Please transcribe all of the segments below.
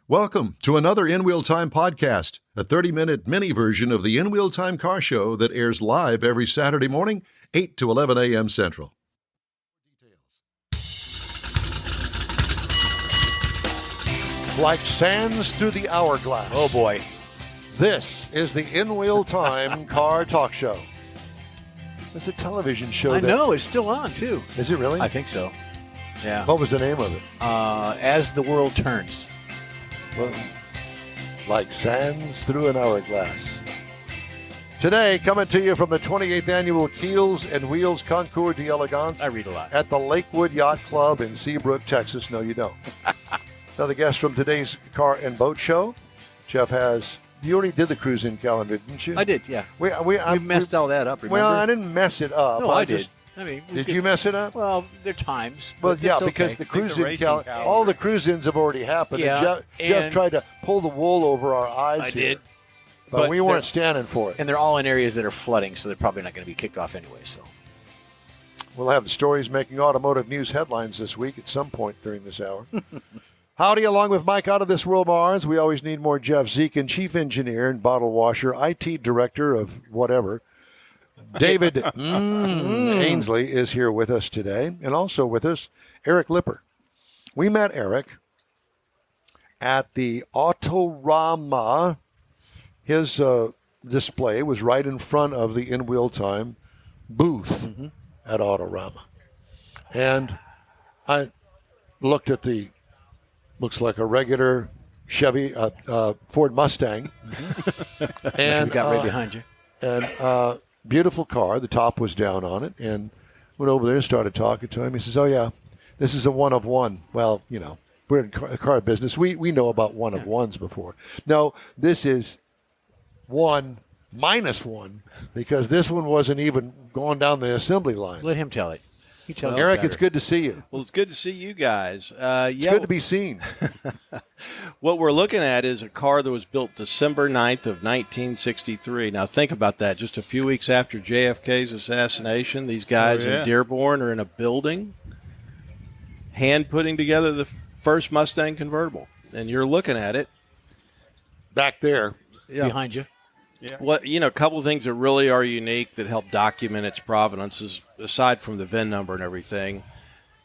Welcome to another In Wheel Time podcast, a 30-minute mini version of the In Wheel Time car show that airs live every Saturday morning, 8 to 11 a.m. Central. Like sands through the hourglass. Oh, boy. This is the In Wheel Time car talk show. It's a television show. I know. It's still on, too. Is it really? I think so. Yeah. What was the name of it? As the World Turns. Well, like sands through an hourglass. Today, coming to you from the 28th Annual Keels Wheels Concours d'Elegance. I read a lot. At the Lakewood Yacht Club in Seabrook, Texas. No, you don't. Another guest from today's car and boat show. Jeff has... You already did the cruise-in calendar, didn't you? I did, yeah. We messed all that up, remember? Well, I didn't mess it up. No, I did. I mean, did you mess it up? Well, there are times. Well, yeah, okay. because the cruise-in calendar, all the cruise-ins have already happened. Yeah, and Jeff tried to pull the wool over our eyes I here. did. But we weren't standing for it. And they're all in areas that are flooding, so they're probably not going to be kicked off anyway. So we'll have the stories making automotive news headlines this week at some point during this hour. Howdy, along with Mike out of this world Mars. We always need more Jeff Zekin, chief engineer and bottle washer, IT director of whatever. David Ainsley is here with us today, and also with us, Eric Lipper. We met Eric at the Autorama. His display was right in front of the In Wheel Time booth at Autorama. And I looked at the, looks like a regular Chevy, Ford Mustang. and got right behind you. And beautiful car. The top was down on it, and went over there and started talking to him. He says, "Oh yeah, this is a one of one." Well, you know, we're in car business. We know about one of ones before. No, this is 1 minus 1 because this one wasn't even going down the assembly line. Let him tell it. Eric, it's good to see you. Well, it's good to see you guys. It's good to be seen. What we're looking at is a car that was built December 9th of 1963. Now, think about that. Just a few weeks after JFK's assassination, these guys in Dearborn are in a building hand putting together the first Mustang Convertible. And you're looking at it. Back there. Yeah. Behind you. Yeah. What a couple of things that really are unique that help document its provenance is, aside from the VIN number and everything,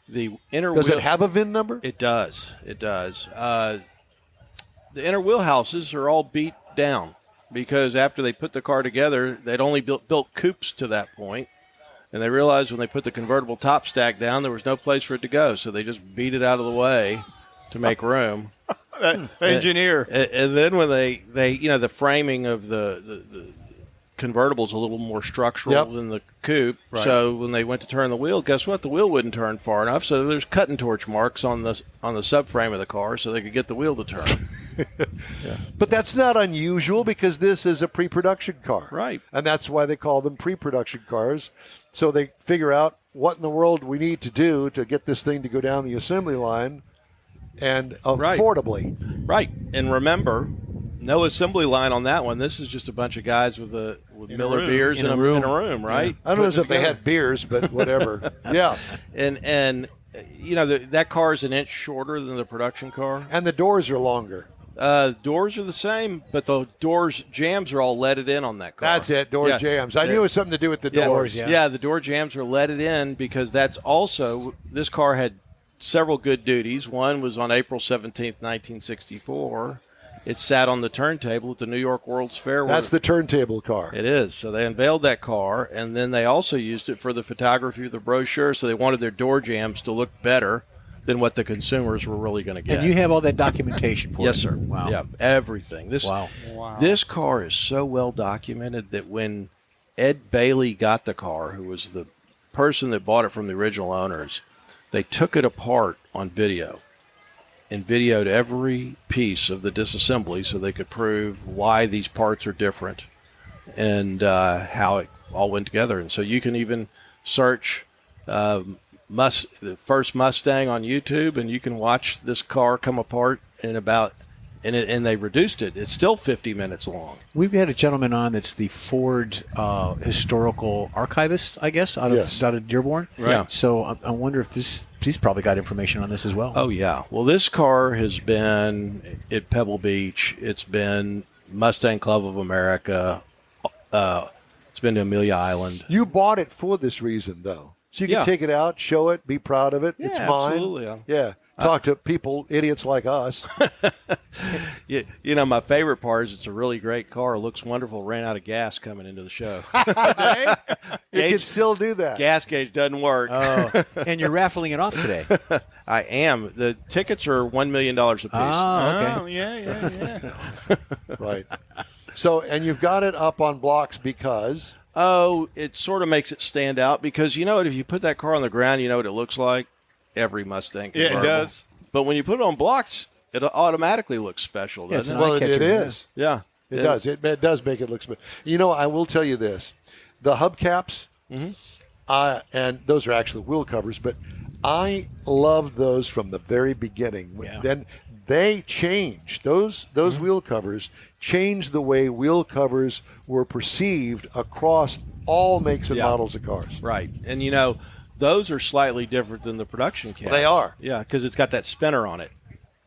the inner Does wheel. it have a VIN number? It does. It does. The inner wheelhouses are all beat down because after they put the car together, they'd only built coupes to that point, and they realized when they put the convertible top stack down, there was no place for it to go, so they just beat it out of the way to make room. Engineer. And then when they the framing of the convertible is a little more structural than the coupe. Right. So when they went to turn the wheel, guess what? The wheel wouldn't turn far enough. So there's cutting torch marks on the subframe of the car so they could get the wheel to turn. But that's not unusual because this is a pre-production car. Right. And that's why they call them pre-production cars. So they figure out what in the world we need to do to get this thing to go down the assembly line and affordably. Right. And remember, no assembly line on that one. This is just a bunch of guys with Miller beers in a room, right? Yeah. I don't know if they had beers, but whatever. Yeah. And that car is an inch shorter than the production car. And the doors are longer. Doors are the same, but the doors jambs are all leaded in on that car. That's it, jambs. I knew it was something to do with the doors. Yeah, the door jambs are leaded in because that's also, this car had several good duties. One was on April 17th, 1964. It sat on the turntable at the New York World's Fair. That's the turntable car. It is. So they unveiled that car, and then they also used it for the photography of the brochure, so they wanted their door jambs to look better than what the consumers were really going to get. And you have all that documentation for it? Yes, sir. Wow. Yeah, everything. Wow. This car is so well documented that when Ed Bailey got the car, who was the person that bought it from the original owners, they took it apart on video and videoed every piece of the disassembly so they could prove why these parts are different and how it all went together. And so you can even search the first Mustang on YouTube, and you can watch this car come apart in about and they reduced it. It's still 50 minutes long. We've had a gentleman on that's the Ford historical archivist, I guess, out of Dearborn. Right. Yeah. So I wonder if he's probably got information on this as well. Oh, yeah. Well, this car has been at Pebble Beach. It's been Mustang Club of America. It's been to Amelia Island. You bought it for this reason, though. So you can take it out, show it, be proud of it. Yeah, it's mine. absolutely. Yeah. Talk to people, idiots like us. You know, my favorite part is it's a really great car. It looks wonderful. Ran out of gas coming into the show. You can still do that. Gas gauge doesn't work. Oh, and you're raffling it off today. I am. The tickets are $1 million a piece. Oh, okay. Oh, yeah. Right. So, and you've got it up on blocks because? Oh, it sort of makes it stand out because, you know what, if you put that car on the ground, you know what it looks like? Every Mustang Yeah, convertible. it does. But when you put it on blocks, it automatically looks special, Yeah, it's doesn't an it? Well, eye-catcher, it is. Yeah. It does. It does make it look special. You know, I will tell you this. The hubcaps, and those are actually wheel covers, but I loved those from the very beginning. Yeah. Then they changed. Those wheel covers changed the way wheel covers were perceived across all makes and models of cars. Right. And, you know, those are slightly different than the production cabs. They are. Yeah, because it's got that spinner on it.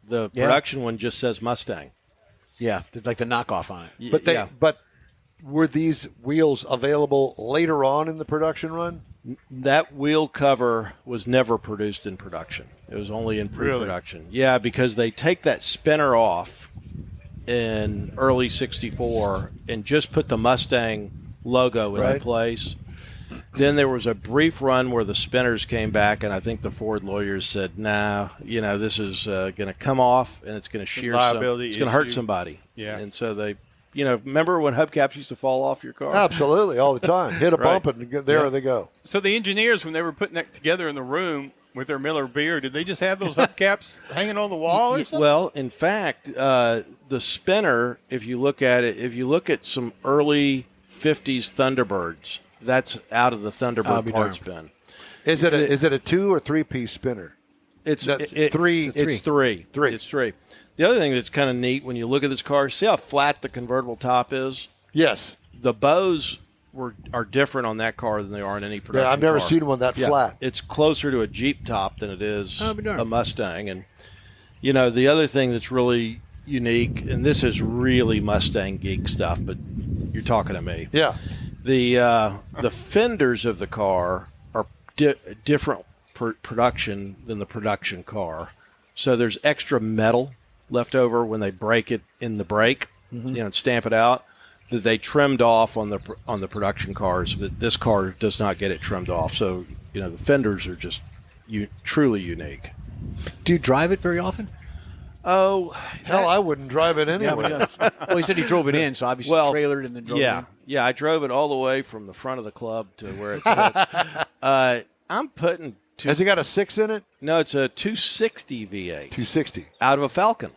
The production one just says Mustang. Yeah, it's like the knockoff on it. But were these wheels available later on in the production run? That wheel cover was never produced in production. It was only in pre-production. Yeah, because they take that spinner off in early '64 and just put the Mustang logo in place. Then there was a brief run where the spinners came back, and I think the Ford lawyers said, "Nah, you know, this is going to come off, and it's going to shear Liability it's going to hurt issue. somebody." Yeah. And so they, you know, remember when hubcaps used to fall off your car? Absolutely, all the time. Hit a bump and there they go. So the engineers, when they were putting that together in the room with their Miller beer, did they just have those hubcaps hanging on the wall or something? Well, in fact, the spinner, if you look at it, if you look at some early 50s Thunderbirds, that's out of the Thunderbird parts bin. Is it a 2 or 3 piece spinner? It's three. It's three. It's three. The other thing that's kind of neat when you look at this car, see how flat the convertible top is? Yes. The bows are different on that car than they are in any production I've never car. seen one that flat. It's closer to a Jeep top than it is Oh, be darned. a Mustang. And, you know, the other thing that's really unique, and this is really Mustang geek stuff, but you're talking to me. Yeah. The fenders of the car are different production than the production car. So there's extra metal left over when they break it in the brake, you know, and stamp it out, that they trimmed off on the production cars. But this car does not get it trimmed off. So, you know, the fenders are just truly unique. Do you drive it very often? Oh, Hell, I wouldn't drive it anyway. Well, he said he drove it in, so obviously trailered and then drove it in. Yeah, I drove it all the way from the front of the club to where it sits. I'm putting Has it got a 6 in it? No, it's a 260 V8. 260. Out of a Falcon.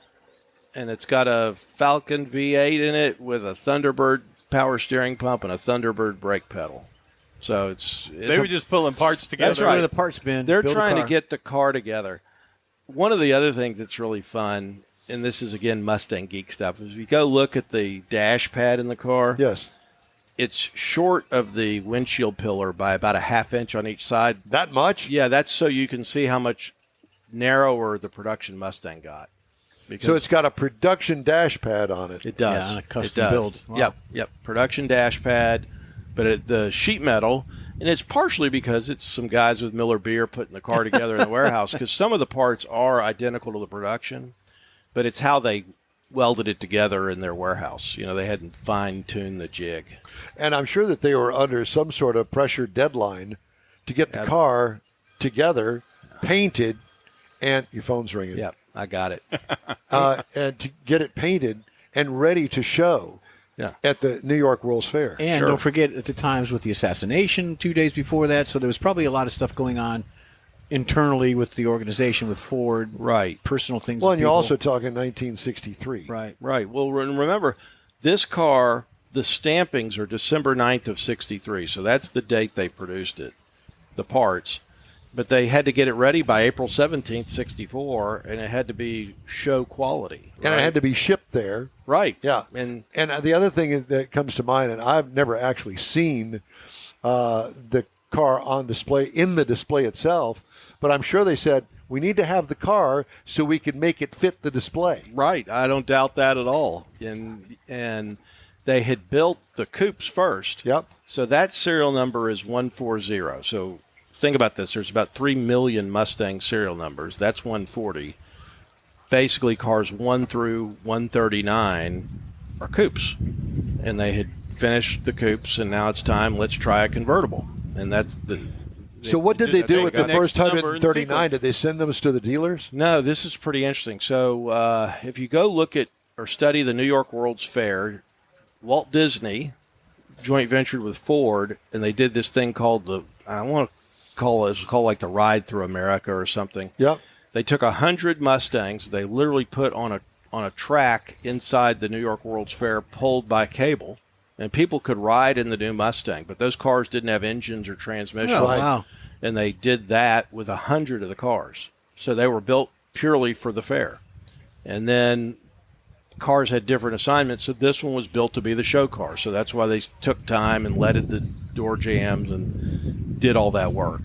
And it's got a Falcon V8 in it with a Thunderbird power steering pump and a Thunderbird brake pedal. So They were just pulling parts together. That's right. Go to the parts bin. They're build a trying to car. get the car together. One of the other things that's really fun, and this is, again, Mustang geek stuff, is if you go look at the dash pad in the car, Yes. it's short of the windshield pillar by about a half inch on each side. That much? Yeah, that's so you can see how much narrower the production Mustang got. So it's got a production dash pad on it. It does. Yeah, on a custom it does. build. Wow. Yep. Production dash pad, but the sheet metal, and it's partially because it's some guys with Miller beer putting the car together in the warehouse, because some of the parts are identical to the production, but it's how they welded it together in their warehouse. You know, they hadn't fine-tuned the jig. And I'm sure that they were under some sort of pressure deadline to get the car together, painted, and your phone's ringing. Yep, I got it. And to get it painted and ready to show at the New York World's Fair. And don't forget, at the times with the assassination 2 days before that, so there was probably a lot of stuff going on internally with the organization, with Ford. Right. Personal things. Well, with and you're people. also talking 1963. Right. Right. Well, remember, this car, the stampings are December 9th of 63, so that's the date they produced it, the parts. But they had to get it ready by April 17th, 64, and it had to be show quality. And it had to be shipped there. Right. Yeah. And the other thing that comes to mind, and I've never actually seen the car on display in the display itself, but I'm sure they said, we need to have the car so we can make it fit the display. right. I don't doubt that at all. And they had built the coupes first. Yep. So that serial number is 140. So think about this. There's about 3 million Mustang serial numbers. That's 140. Basically, cars 1 through 139 are coupes. And they had finished the coupes, and now it's time, let's try a convertible. And that's the... So what did they do with the next first number in 139? sequence. Did they send them to the dealers? No, this is pretty interesting. So if you go look at or study the New York World's Fair, Walt Disney joint ventured with Ford, and they did this thing called I want to call it was called like the Ride Through America or something. Yep. They took 100 Mustangs. They literally put on a track inside the New York World's Fair, pulled by cable, and people could ride in the new Mustang. But those cars didn't have engines or transmissions. Oh, wow. And they did that with 100 of the cars. So they were built purely for the fair. And then cars had different assignments. So this one was built to be the show car. So that's why they took time and leaded the door jambs and did all that work.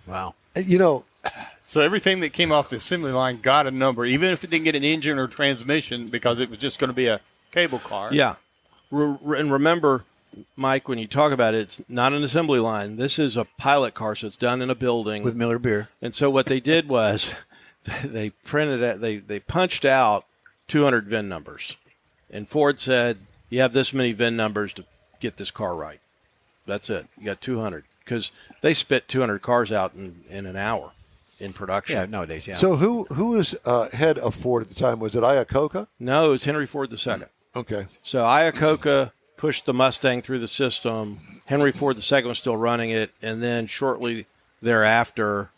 Wow. You know, So everything that came off the assembly line got a number, even if it didn't get an engine or transmission, because it was just going to be a cable car. Yeah. And remember, Mike, when you talk about it, it's not an assembly line. This is a pilot car, so it's done in a building. With Miller beer. And so what they did was they printed it, they punched out 200 VIN numbers. And Ford said, you have this many VIN numbers to get this car right. That's it. You got 200. Because they spit 200 cars out in an hour in production. Yeah, nowadays, yeah. so who was head of Ford at the time? Was it Iacocca? No, it was Henry Ford II. Okay. So Iacocca pushed the Mustang through the system. Henry Ford II was still running it, and then shortly thereafter,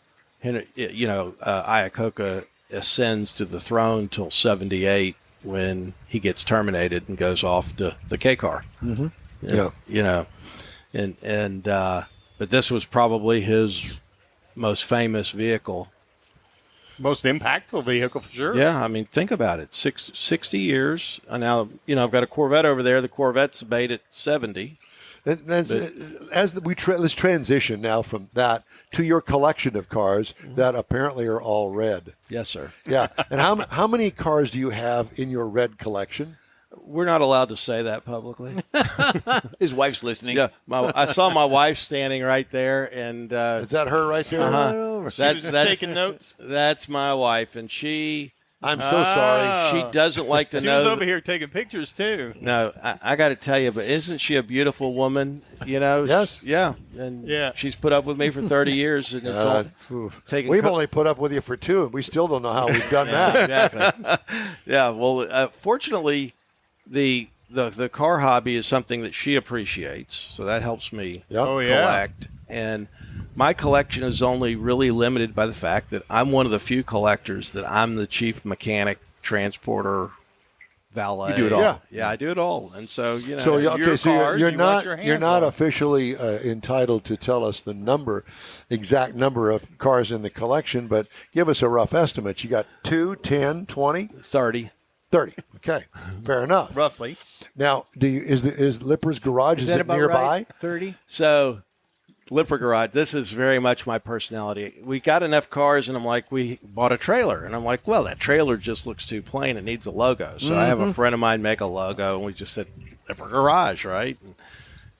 Iacocca ascends to the throne till '78 when he gets terminated and goes off to the K car. Mm-hmm. Yeah. But this was probably his most famous vehicle. Most impactful vehicle for sure. Yeah, I mean, think about it. 60 years. And now, I've got a Corvette over there. The Corvette's made at 70. Let's transition now from that to your collection of cars that apparently are all red. Yes, sir. Yeah. And how many cars do you have in your red collection? We're not allowed to say that publicly. His wife's listening. Yeah, I saw my wife standing right there, and Is that her right there? uh-huh. She was taking notes. That's my wife, and she I'm so sorry. she doesn't like to She know. was over here taking pictures too. No, I got to tell you, but isn't she a beautiful woman? Yes. Yeah, and Yeah. she's put up with me for 30 years, and it's all taking. We've only put up with you for 2, and we still don't know how we've done that. Exactly. Yeah. Well, fortunately, the car hobby is something that she appreciates, so that helps me Yep. Oh, yeah. collect. And my collection is only really limited by the fact that I'm one of the few collectors that I'm the chief mechanic, transporter, valet. You do it all. Yeah, I do it all. And so, So your okay, so cars, you're you want not your hands you're not on. officially entitled to tell us the exact number of cars in the collection, but give us a rough estimate. You got 2, 10, 20, 30. 30. Okay, fair enough. Roughly. Now, is Lipper's Garage? Is that it about nearby? right? 30? So, Lipper Garage, this is very much my personality. We got enough cars, and I'm like, we bought a trailer. And I'm like, well, that trailer just looks too plain. It needs a logo. So I have a friend of mine make a logo, and we just said, Lipper Garage, right? And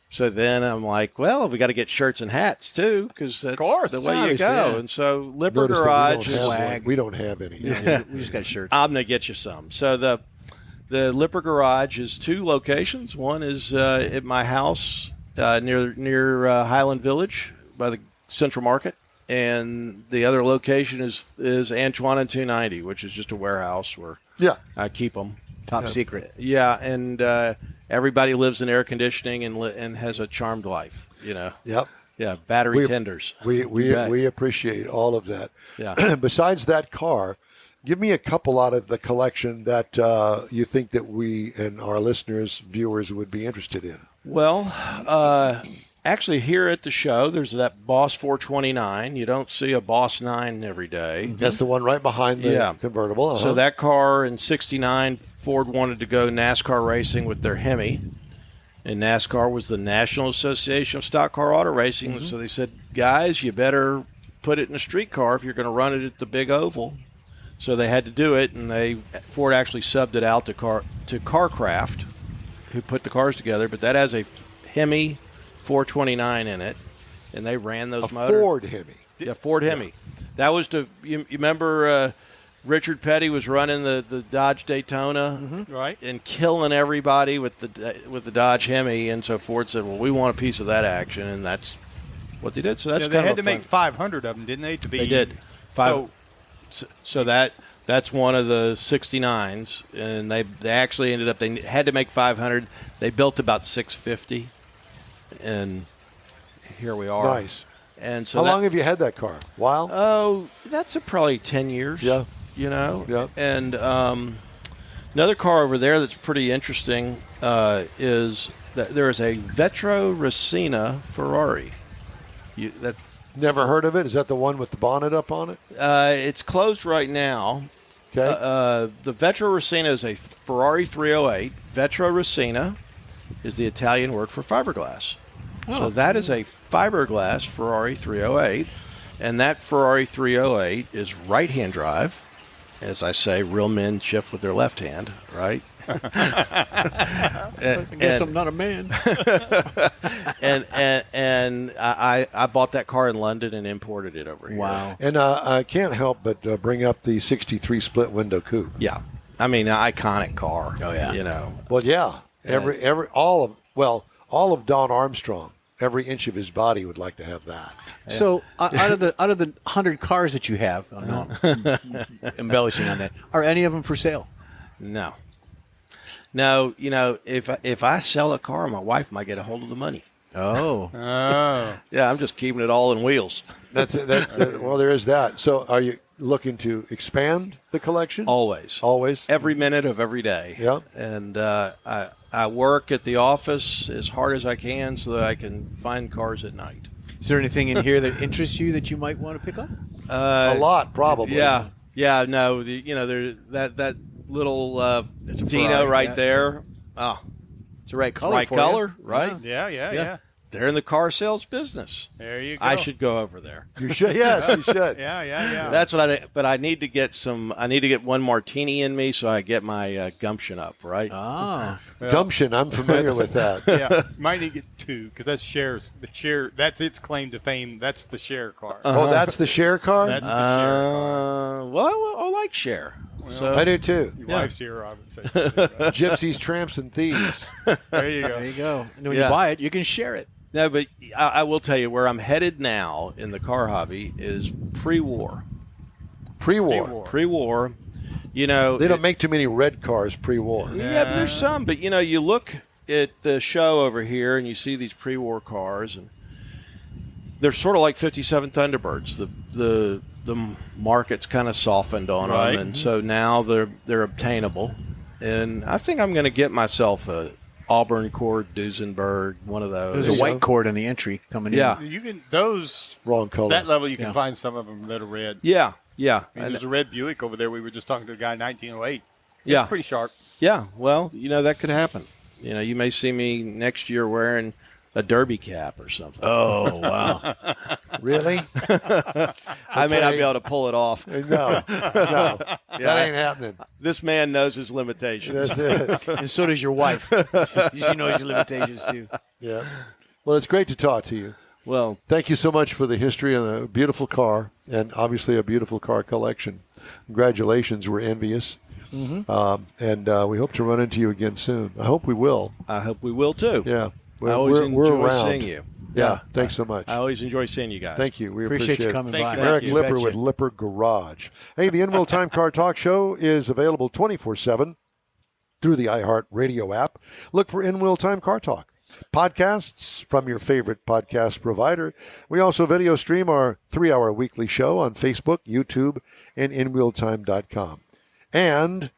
so then I'm like, well, we got to get shirts and hats, too, because that's the way you Obviously, go. yeah. And so Lipper Notice that Garage we is don't have swag. one. We don't have any. We just got shirts. I'm going to get you some. So the Lipper Garage is 2 locations. One is at my house near Highland Village by the Central Market, and the other location is Antoine and 290, which is just a warehouse where Yeah. I keep them. Top secret. Yeah, and everybody lives in air conditioning and has a charmed life. Yep. Yeah, battery We- tenders. We appreciate all of that. Yeah. Besides that car, give me a couple out of the collection that you think that we and our listeners, viewers would be interested in. Well, Actually, here at the show, there's that Boss 429. You don't see a Boss 9 every day. That's the one right behind the convertible. So that car in '69, Ford wanted to go NASCAR racing with their Hemi. And NASCAR was the National Association of Stock Car Auto Racing. So they said, guys, you better put it in a street car if you're going to run it at the big oval. So they had to do it, and Ford actually subbed it out to Carcraft, who put the cars together. But that has a Hemi 429 in it, and they ran those motors. Ford Hemi. Yeah, Ford Hemi. That was you remember Richard Petty was running the Dodge Daytona, right, and killing everybody with the Dodge Hemi, and so Ford said, "Well, we want a piece of that action," and that's what they did. So that's they had to make 500 of them, didn't they? They did. So that's one of the 69s, and they actually ended up, they had to make 500. They built about 650, and here we are. Nice. And so how long have you had that car? A while? Oh, that's probably 10 years. Yeah. You know? Yeah. And another car over there that's pretty interesting is that there is a Vetro Racina Ferrari. Never heard of it. Is that the one with the bonnet up on it? It's closed right now. Okay. The Vetro Racina is a Ferrari 308. Vetro Racina is the Italian word for fiberglass. So that is a fiberglass Ferrari 308. And that Ferrari 308 is right-hand drive. As I say, real men shift with their left hand, right? I guess I'm not a man. and I bought that car in London and imported it over here. Wow. And I can't help but bring up the 63 split window coupe. Yeah. I mean, an iconic car. Oh, yeah. You know. Well, yeah. All of Don Armstrong, every inch of his body would like to have that. So out of the 100 cars that you have, I'm embellishing on that, are any of them for sale? No, you know, if I sell a car, my wife might get a hold of the money. Oh. Yeah, I'm just keeping it all in wheels. That's it. Well, there is that. So are you looking to expand the collection? Always. Every minute of every day. Yeah. And I work at the office as hard as I can so that I can find cars at night. Is there anything in here that interests you that you might want to pick up? A lot, probably. Yeah. No. There's that little Dino Ferrari, right yeah. there. Oh, It's the right color. right for you. color, right? Yeah. They're in the car sales business. There you go. I should go over there. You should. Yes, you should. Yeah. That's what but I need to get one martini in me so I get my gumption up, right? Ah. Gumption. I'm familiar with that. Yeah, might need to get two because that's the share. That's its claim to fame. That's the share car. Oh, that's the share car? That's the share car. Well, I like share. So I do too. Your wife's here, I would say. Gypsies, tramps, and thieves. There you go. There you go. And when Yeah. you buy it, you can share it. no, but I will tell you where I'm headed now in the car hobby is pre-war. Pre-war. Pre-war, you know. They don't make too many red cars pre-war. Yeah, but there's some. But, you know, you look at the show over here and you see these pre-war cars, and they're sort of like 57 Thunderbirds. The market's kind of softened on Right. them, and so now they're obtainable. And I think I'm going to get myself a Auburn Cord Duesenberg, one of those. There's a white cord on the entry coming Yeah. in. You can those Wrong color. that level. You can Yeah. find some of them that are red. Yeah. I mean, there's a red Buick over there. We were just talking to a guy in 1908. Yeah. It's pretty sharp. Yeah, well, you know, that could happen. You know, you may see me next year wearing a derby cap or something. Oh, wow. Really? I may not be able to pull it off. No. That ain't happening. This man knows his limitations. That's it. And so does your wife. She knows your limitations, too. Yeah. Well, it's great to talk to you. Well, Thank you so much for the history of the beautiful car and obviously a beautiful car collection. Congratulations. We're envious. And we hope to run into you again soon. I hope we will. I hope we will too. Yeah. I always enjoy around. seeing you. Yeah. Thanks so much. I always enjoy seeing you guys. Thank you. We Appreciate you it. coming Thank by. you. Eric Thank you. Lipper Betcha. with Lipper Garage. Hey, the In-Wheel Time Car Talk Show is available 24/7 through the iHeart Radio app. Look for In-Wheel Time Car Talk. Podcasts from your favorite podcast provider. We also video stream our 3-hour weekly show on Facebook, YouTube, and InWheelTime.com. And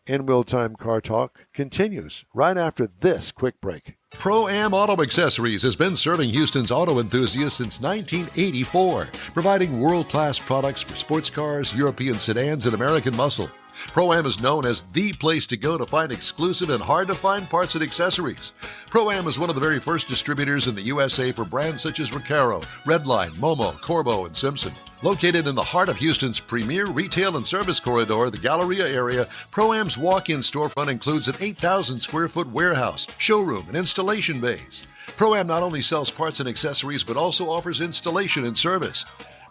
In Wheel Time Car Talk continues right after this quick break. Pro-Am Auto Accessories has been serving Houston's auto enthusiasts since 1984, providing world-class products for sports cars, European sedans, and American muscle. Pro-Am is known as the place to go to find exclusive and hard-to-find parts and accessories. Pro-Am is one of the very first distributors in the USA for brands such as Recaro, Redline, Momo, Corbo, and Simpson. Located in the heart of Houston's premier retail and service corridor, the Galleria area, Pro-Am's walk-in storefront includes an 8,000-square-foot warehouse, showroom, and installation bays. Pro-Am not only sells parts and accessories, but also offers installation and service.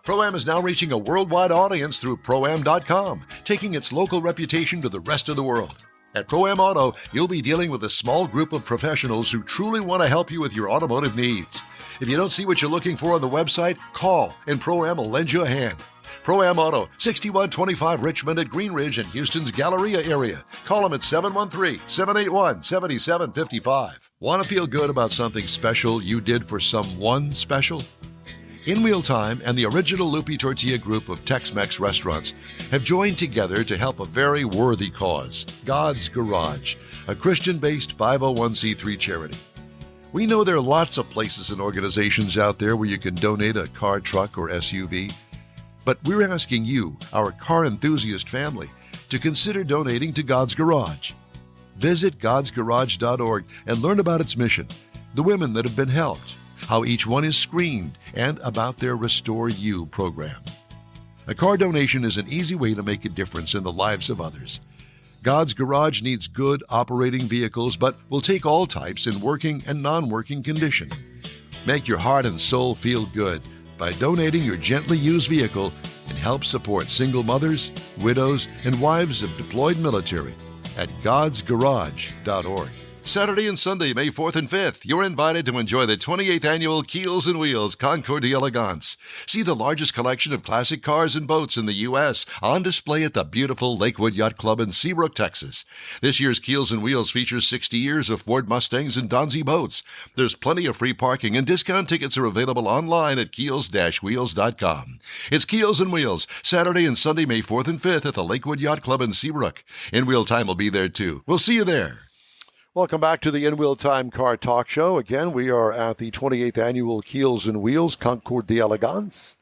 Pro-Am is now reaching a worldwide audience through Pro-Am.com, taking its local reputation to the rest of the world. At Pro-Am Auto, you'll be dealing with a small group of professionals who truly want to help you with your automotive needs. If you don't see what you're looking for on the website, call and Pro-Am will lend you a hand. Pro-Am Auto, 6125 Richmond at Green Ridge in Houston's Galleria area. Call them at 713-781-7755. Want to feel good about something special you did for someone special? In Wheel Time and the original Lupi Tortilla group of Tex-Mex restaurants have joined together to help a very worthy cause, God's Garage, a Christian-based 501c3 charity. We know there are lots of places and organizations out there where you can donate a car, truck, or SUV, but we're asking you, our car enthusiast family, to consider donating to God's Garage. Visit godsgarage.org and learn about its mission, the women that have been helped, how each one is screened, and about their Restore You program. A car donation is an easy way to make a difference in the lives of others. God's Garage needs good operating vehicles, but will take all types in working and non-working condition. Make your heart and soul feel good by donating your gently used vehicle and help support single mothers, widows, and wives of deployed military at godsgarage.org. Saturday and Sunday, May 4th and 5th, you're invited to enjoy the 28th annual Keels Wheels Concours d'Elegance. See the largest collection of classic cars and boats in the U.S. on display at the beautiful Lakewood Yacht Club in Seabrook, Texas. This year's Keels Wheels features 60 years of Ford Mustangs and Donzi boats. There's plenty of free parking, and discount tickets are available online at keels-wheels.com. It's Keels Wheels, Saturday and Sunday, May 4th and 5th at the Lakewood Yacht Club in Seabrook. In Wheel Time will be there, too. We'll see you there. Welcome back to the In Wheel Time Car Talk Show. Again, we are at the 28th annual Keels and Wheels Concours d'Elegance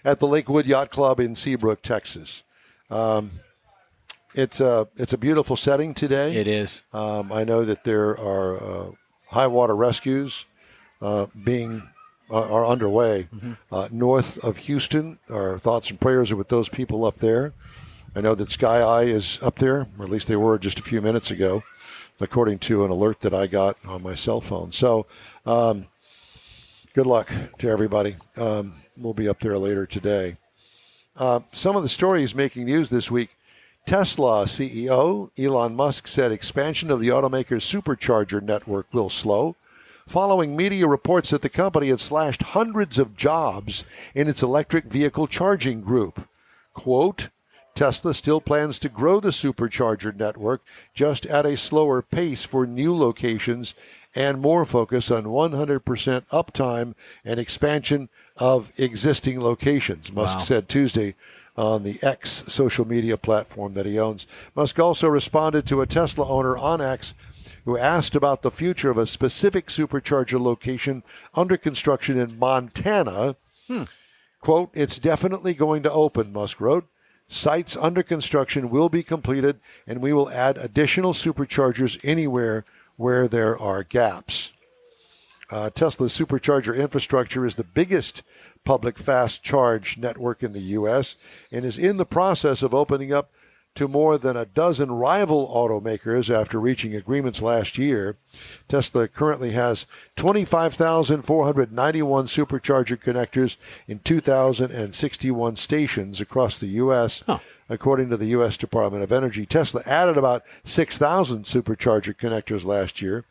at the Lakewood Yacht Club in Seabrook, Texas. It's a beautiful setting today. It is. I know that there are high water rescues are underway north of Houston. Our thoughts and prayers are with those people up there. I know that Sky Eye is up there, or at least they were just a few minutes ago, according to an alert that I got on my cell phone. So good luck to everybody. We'll be up there later today. Some of the stories making news this week. Tesla CEO Elon Musk said expansion of the automaker's supercharger network will slow, following media reports that the company had slashed hundreds of jobs in its electric vehicle charging group. Quote, Tesla still plans to grow the supercharger network, just at a slower pace for new locations and more focus on 100% uptime and expansion of existing locations, Musk said Tuesday on the X social media platform that he owns. Musk also responded to a Tesla owner on X who asked about the future of a specific supercharger location under construction in Montana. Quote, it's definitely going to open, Musk wrote. Sites under construction will be completed, and we will add additional superchargers anywhere where there are gaps. Tesla's supercharger infrastructure is the biggest public fast charge network in the U.S. and is in the process of opening up to more than a dozen rival automakers after reaching agreements last year. Tesla currently has 25,491 supercharger connectors in 2,061 stations across the U.S., according to the U.S. Department of Energy. Tesla added about 6,000 supercharger connectors last year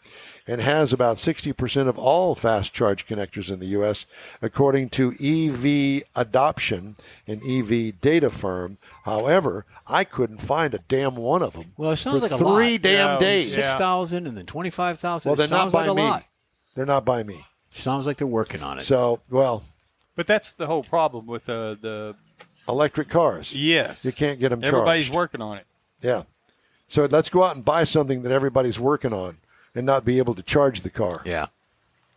and has about 60% of all fast charge connectors in the U.S., according to EV Adoption, an EV data firm. However, I couldn't find a damn one of them. Well, it sounds for like a 3 lot. damn days. 6,000 and then 25,000. Well, they're not by like me. A lot. They're not by me. Sounds like they're working on it. So, well, But that's the whole problem with the electric cars. yes. You can't get them charged. Everybody's working on it. Yeah. So let's go out and buy something that everybody's working on and not be able to charge the car. Yeah.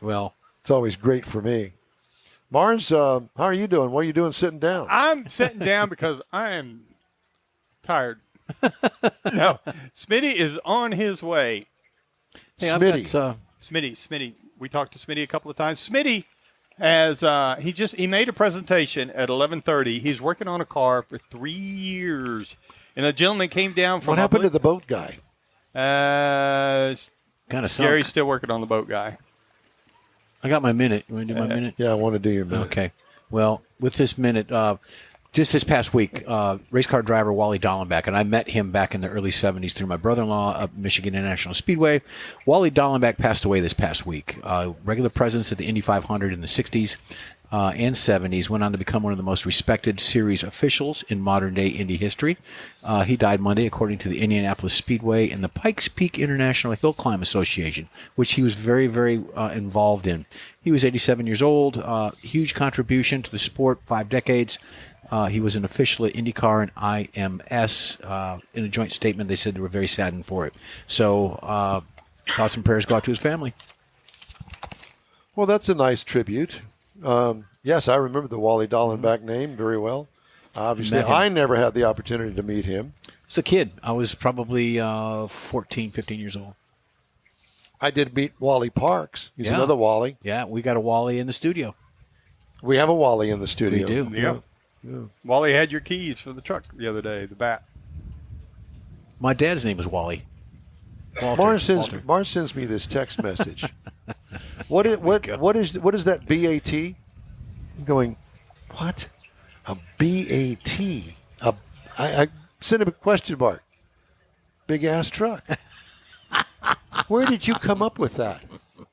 Well, It's always great for me. Mars, how are you doing? What are you doing sitting down? I'm sitting down because I am tired. No, Smitty is on his way. hey, Smitty. Smitty. We talked to Smitty a couple of times. Smitty has he made a presentation at 11:30. He's working on a car for 3 years, and a gentleman came down from. What happened to the boat guy? kind of sunk. Gary's still working on the boat guy. I got my minute. You want to do my minute? Yeah, I want to do your minute. Okay. Well, with this minute, just this past week, race car driver Wally Dallenbach, and I met him back in the early 70s through my brother-in-law up Michigan International Speedway. Wally Dallenbach passed away this past week. Regular presence at the Indy 500 in the 60s and 70s, went on to become one of the most respected series officials in modern-day Indy history. He died Monday, according to the Indianapolis Speedway and the Pikes Peak International Hill Climb Association, which he was very, very involved in. He was 87 years old, huge contribution to the sport, 5 decades. He was an official at IndyCar and IMS. In a joint statement, they said they were very saddened for it. So thoughts and prayers go out to his family. Well, that's a nice tribute. Yes, I remember the Wally Dallenbach name very well. Obviously, Met him. I never had the opportunity to meet him. As a kid, I was probably 14, 15 years old. I did meet Wally Parks. He's Yeah. another Wally. Yeah, we got a Wally in the studio. We have a Wally in the studio. We do. Yeah. Wally had your keys for the truck the other day, the bat. My dad's name is Wally. Walter. Mars sends me this text message. What is that BAT? I'm going, what? A BAT? I sent him a question mark. Big ass truck. Where did you come up with that?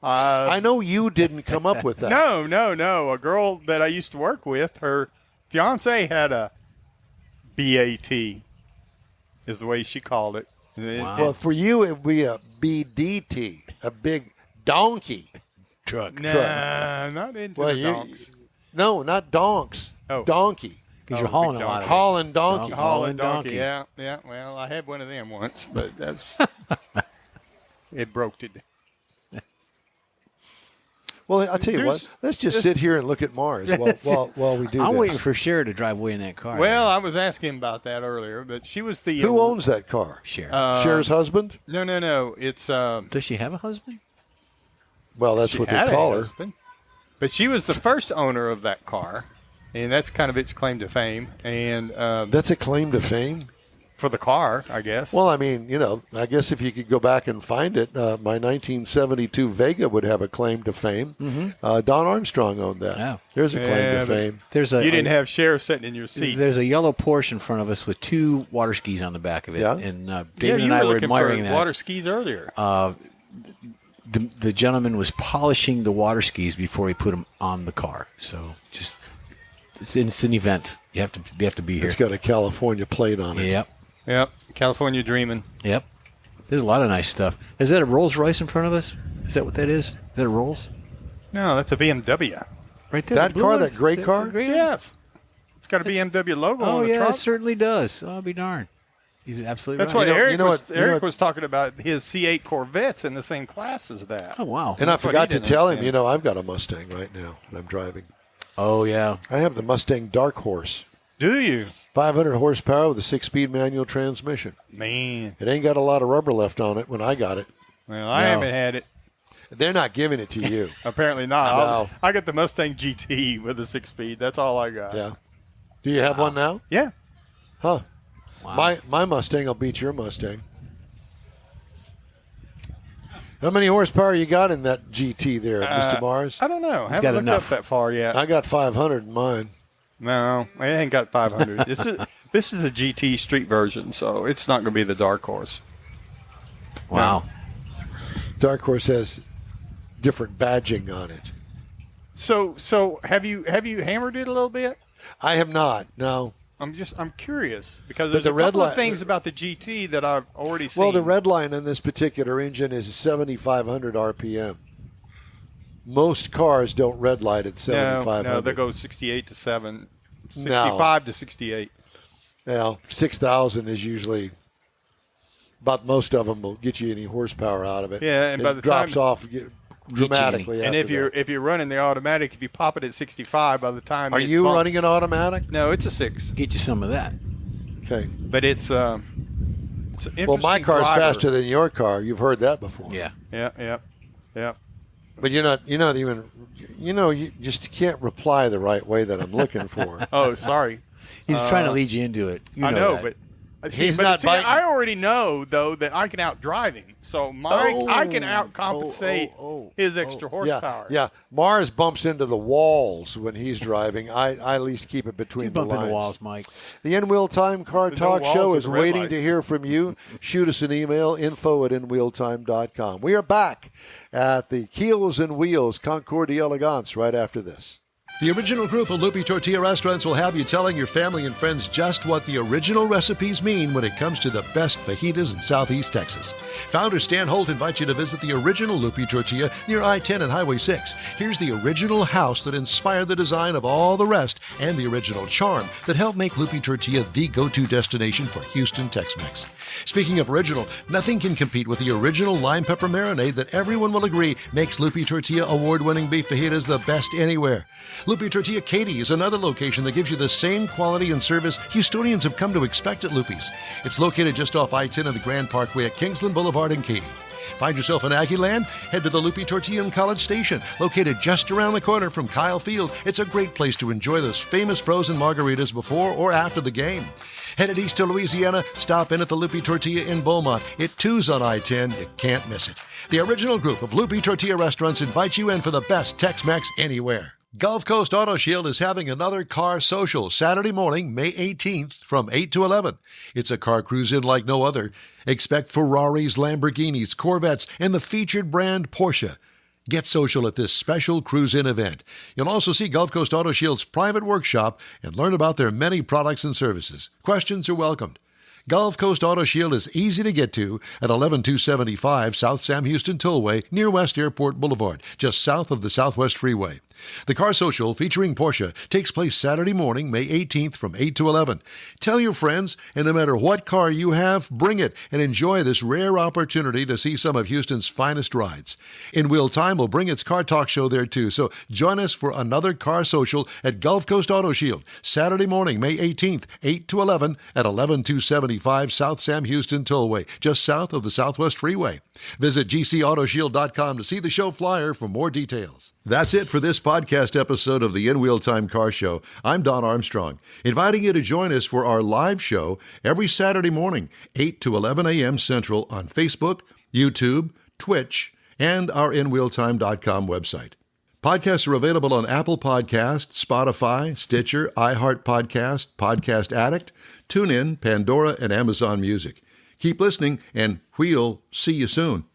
I know you didn't come up with that. No. A girl that I used to work with, her fiance had a BAT, is the way she called it. Wow. Well, for you, it would be a BDT, a big donkey truck. Nah, not into the donks. No, not donks. Oh. Donkey. Because you're hauling a lot of it. Hauling donkey. Hauling donkey. donkey. Yeah. Well, I had one of them once, but that's it broke today. Well, I'll tell you what. Let's just sit here and look at Mars while we do I'm this. waiting for Cher to drive away in that car. Well, I was asking about that earlier, but she was the Who owns that car? Cher. Cher's husband? No. It's Does she have a husband? Well, that's she what they had a call her. husband. But she was the first owner of that car, and that's kind of its claim to fame. And That's a claim to fame? for the car, I guess. Well, I mean, I guess if you could go back and find it, my 1972 Vega would have a claim to fame. Mm-hmm. Don Armstrong owned that. Yeah. There's a claim Yeah, to but- fame. you didn't have Cher sitting in your seat. There's a yellow Porsche in front of us with 2 water skis on the back of it. Yeah. And Yeah, David you and I were were looking admiring for that. water skis earlier. The gentleman was polishing the water skis before he put them on the car. So just it's an event. You have to be here. It's got a California plate on it. Yep. California dreaming. Yep. There's a lot of nice stuff. Is that a Rolls Royce in front of us? Is that what that is? Is that a Rolls? No, that's a BMW. Right there. That the blue car, one? that gray Is car? the gray one? Yes. It's got a BMW logo Oh on the yeah, trunk. it certainly does. Oh, I'll be darned. He's absolutely That's right. what You know Eric what- was talking about. His C8 Corvettes in the same class as that. Oh wow. And I That's what forgot he to didn't tell him, understand. I've got a Mustang right now that I'm driving. Oh yeah. I have the Mustang Dark Horse. Do you? 500 horsepower with a 6-speed manual transmission. Man. It ain't got a lot of rubber left on it when I got it. Well, I No. haven't had it. They're not giving it to you. Apparently not. No. I got the Mustang GT with a 6-speed. That's all I got. Yeah. Do you have one now? Yeah. Huh. Wow. My Mustang will beat your Mustang. How many horsepower you got in that GT there, Mr. Mars? I don't know. I got haven't looked enough. up that far yet. I got 500 in mine. No, I ain't got 500. This is a GT street version, so it's not going to be the dark horse. Wow. Dark Horse has different badging on it. So have you hammered it a little bit? I have not. No. I'm curious because But there's the a red couple of light- things about the GT that I've already seen. Well, the red line on this particular engine is 7,500 RPM. Most cars don't red light at 7,500. no, they go 68 to 65 to 68. Well, 6,000 is usually About most of them will get you any horsepower out of it. Yeah, and it by the drops time off dramatically. and after if you're running the automatic, if you pop it at 65, by the time are it you bumps- running an automatic? No, it's a 6, Get you some of that. Okay. but it's an interesting Well, my car's driver. faster than your car. You've heard that before. Yeah. Yeah. But you're not even. You just can't reply the right way that I'm looking for. Oh, sorry. He's trying to lead you into it. You I know, that. but He's not biting. I already know though that I can outdrive him, so I can outcompensate his extra horsepower. Yeah. Mars bumps into the walls when he's driving. I at least keep it between You the bump lines. into walls, Mike. The In-Wheel Time Car There's no Talk walls Show at is the red waiting light. to hear from you. Shoot us an email, info@inwheeltime.com. We are back at the Keels Wheels Concours d'Elegance right after this. The original group of Lupi Tortilla restaurants will have you telling your family and friends just what the original recipes mean when it comes to the best fajitas in Southeast Texas. Founder Stan Holt invites you to visit the original Lupi Tortilla near I-10 and Highway 6. Here's the original house that inspired the design of all the rest and the original charm that helped make Lupi Tortilla the go-to destination for Houston Tex-Mex. Speaking of original, nothing can compete with the original lime pepper marinade that everyone will agree makes Lupi Tortilla award-winning beef fajitas the best anywhere. Lupi Tortilla Katy is another location that gives you the same quality and service Houstonians have come to expect at Lupi's. It's located just off I-10 and the Grand Parkway at Kingsland Boulevard in Katy. Find yourself in Aggie Land? Head to the Lupi Tortilla in College Station, located just around the corner from Kyle Field. It's a great place to enjoy those famous frozen margaritas before or after the game. Headed east to Louisiana, stop in at the Lupi Tortilla in Beaumont. It too's on I-10. You can't miss it. The original group of Lupi Tortilla restaurants invites you in for the best Tex-Mex anywhere. Gulf Coast Auto Shield is having another car social Saturday morning, May 18th from 8 to 11. It's a car cruise-in like no other. Expect Ferraris, Lamborghinis, Corvettes, and the featured brand Porsche. Get social at this special cruise-in event. You'll also see Gulf Coast Auto Shield's private workshop and learn about their many products and services. Questions are welcomed. Gulf Coast Auto Shield is easy to get to at 11275 South Sam Houston Tollway near West Airport Boulevard, just south of the Southwest Freeway. The Car Social featuring Porsche takes place Saturday morning, May 18th from 8 to 11. Tell your friends, and no matter what car you have, bring it and enjoy this rare opportunity to see some of Houston's finest rides. In Wheel Time will bring its car talk show there too, so join us for another Car Social at Gulf Coast Auto Shield, Saturday morning, May 18th, 8 to 11 at 11275 South Sam Houston Tollway, just south of the Southwest Freeway. Visit gcautoshield.com to see the show flyer for more details. That's it for this podcast episode of the In Wheel Time Car Show. I'm Don Armstrong, inviting you to join us for our live show every Saturday morning, 8 to 11 a.m. Central on Facebook, YouTube, Twitch, and our InWheelTime.com website. Podcasts are available on Apple Podcasts, Spotify, Stitcher, iHeart Podcast, Podcast Addict, TuneIn, Pandora, and Amazon Music. Keep listening, and we'll see you soon.